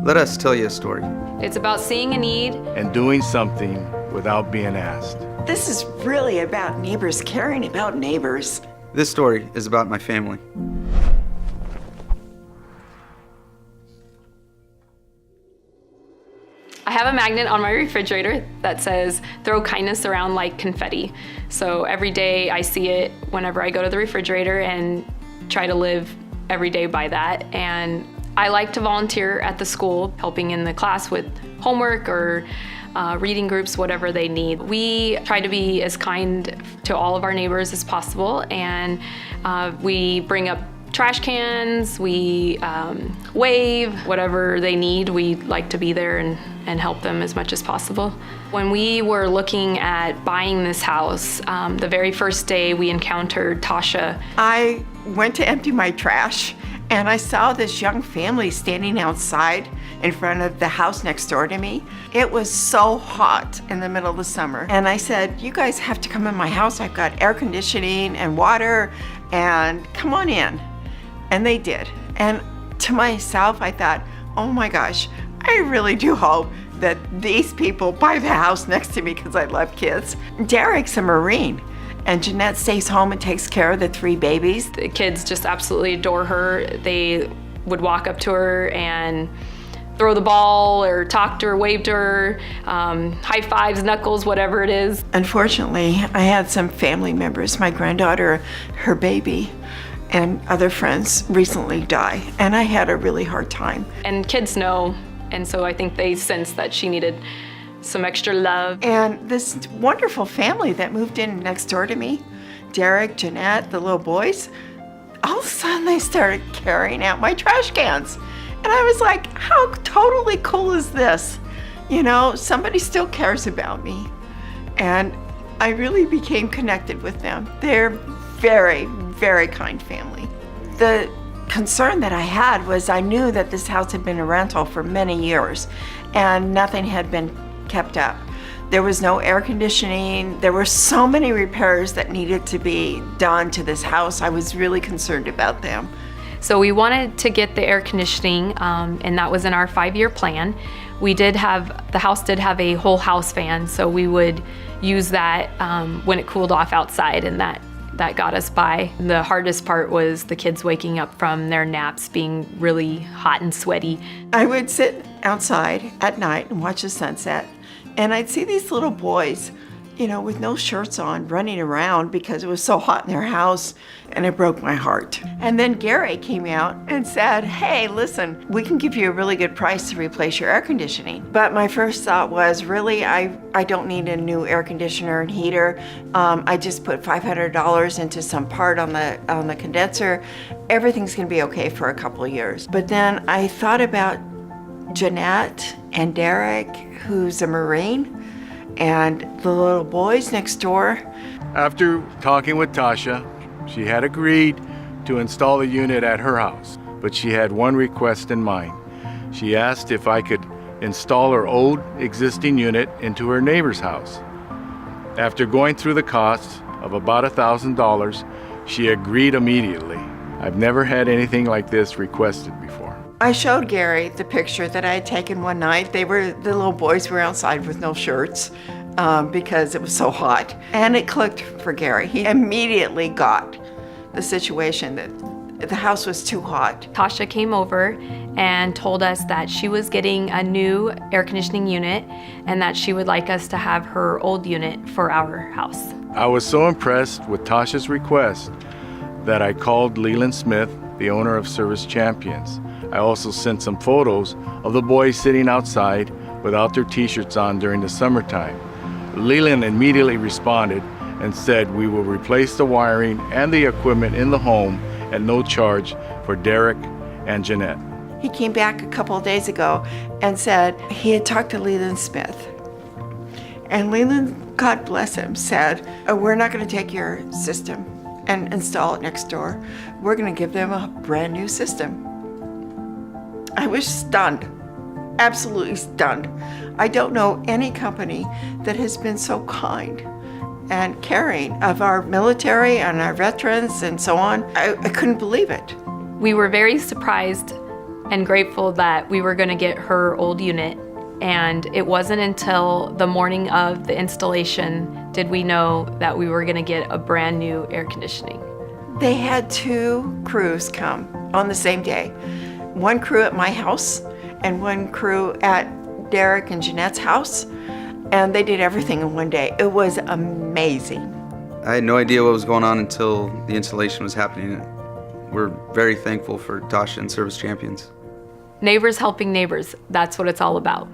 Let us tell you a story. It's about seeing a need and doing something without being asked. This is really about neighbors caring about neighbors. This story is about my family. I have a magnet on my refrigerator that says, throw kindness around like confetti. So every day I see it whenever I go to the refrigerator and try to live every day by that. And I like to volunteer at the school, helping in the class with homework or reading groups, whatever they need. We try to be as kind to all of our neighbors as possible, and we bring up trash cans, we wave, whatever they need, we like to be there and help them as much as possible. When we were looking at buying this house, the very first day we encountered Tasha. I went to empty my trash and I saw this young family standing outside in front of the house next door to me. It was so hot in the middle of the summer. And I said, you guys have to come in my house. I've got air conditioning and water, and come on in. And they did. And to myself, I thought, oh my gosh, I really do hope that these people buy the house next to me because I love kids. Derek's a Marine, and Jeanette stays home and takes care of the 3 babies. The kids just absolutely adore her. They would walk up to her and throw the ball or talk to her, wave to her, high fives, knuckles, whatever it is. Unfortunately, I had some family members, my granddaughter, her baby, and other friends recently die, and I had a really hard time. And kids know, and so I think they sensed that she needed some extra love. And this wonderful family that moved in next door to me, Derek, Jeanette, the little boys, all of a sudden they started carrying out my trash cans. And I was like, how totally cool is this? You know, somebody still cares about me. And I really became connected with them. They're very, very kind family. The concern that I had was I knew that this house had been a rental for many years and nothing had been kept up. There was no air conditioning. There were so many repairs that needed to be done to this house. I was really concerned about them. So we wanted to get the air conditioning, and that was in our 5-year plan. The house did have a whole house fan, so we would use that when it cooled off outside, and that got us by. The hardest part was the kids waking up from their naps being really hot and sweaty. I would sit outside at night and watch the sunset, and I'd see these little boys, you know, with no shirts on, running around because it was so hot in their house, and it broke my heart. And then Gary came out and said, hey, listen, we can give you a really good price to replace your air conditioning. But my first thought was, really, I don't need a new air conditioner and heater. I just put $500 into some part on the condenser. Everything's gonna be okay for a couple of years. But then I thought about Jeanette and Derek, who's a Marine, and the little boys next door. After talking with Tasha, she had agreed to install the unit at her house, but she had one request in mind. She asked if I could install her old existing unit into her neighbor's house. After going through the costs of about $1,000, she agreed immediately. I've never had anything like this requested before. I showed Gary the picture that I had taken one night. The little boys were outside with no shirts because it was so hot. And it clicked for Gary. He immediately got the situation that the house was too hot. Tasha came over and told us that she was getting a new air conditioning unit and that she would like us to have her old unit for our house. I was so impressed with Tasha's request that I called Leland Smith, the owner of Service Champions. I also sent some photos of the boys sitting outside without their t-shirts on during the summertime. Leland immediately responded and said we will replace the wiring and the equipment in the home at no charge for Derek and Jeanette. He came back a couple of days ago and said he had talked to Leland Smith. And Leland, God bless him, said, we're not going to take your system and install it next door. We're going to give them a brand new system. I was stunned, absolutely stunned. I don't know any company that has been so kind and caring of our military and our veterans and so on. I couldn't believe it. We were very surprised and grateful that we were going to get her old unit. And it wasn't until the morning of the installation did we know that we were going to get a brand new air conditioning. They had 2 crews come on the same day. One crew at my house and one crew at Derek and Jeanette's house. And they did everything in one day. It was amazing. I had no idea what was going on until the installation was happening. We're very thankful for Tasha and Service Champions. Neighbors helping neighbors, that's what it's all about.